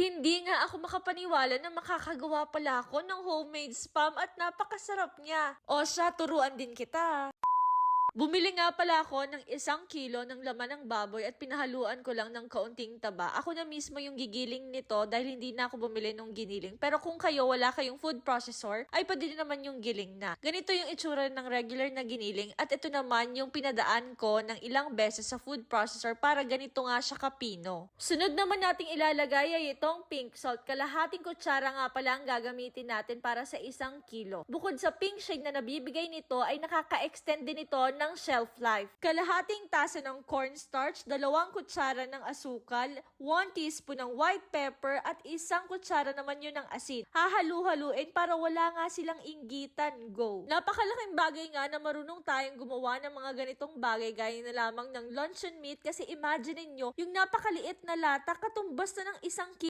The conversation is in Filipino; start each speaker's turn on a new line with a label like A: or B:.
A: Hindi nga ako makapaniwala na makakagawa pala ako ng homemade spam at napakasarap niya. O siya, turuan din kita. Bumili nga pala ako ng 1 kilo ng laman ng baboy at pinahaluan ko lang ng kaunting taba. Ako na mismo yung gigiling nito dahil hindi na ako bumili ng giniling. Pero kung kayo wala kayong food processor, ay pwede naman yung giling na. Ganito yung itsura ng regular na giniling at ito naman yung pinadaan ko ng ilang beses sa food processor para ganito nga siya kapino. Sunod naman nating ilalagay ay itong pink salt. Kalahating kutsara nga pala ang gagamitin natin para sa 1 kilo. Bukod sa pink shade na nabibigay nito ay nakaka-extend din ito ng shelf life. Kalahating tasa ng cornstarch, 2 kutsara ng asukal, 1 teaspoon ng white pepper at 1 kutsara naman yun ng asin. Hahalu-haluin para wala nga silang inggitan. Go! Napakalaking bagay nga na marunong tayong gumawa ng mga ganitong bagay gaya na lamang ng luncheon meat kasi imagine nyo yung napakaliit na lata katumbas na ng 1 kilo.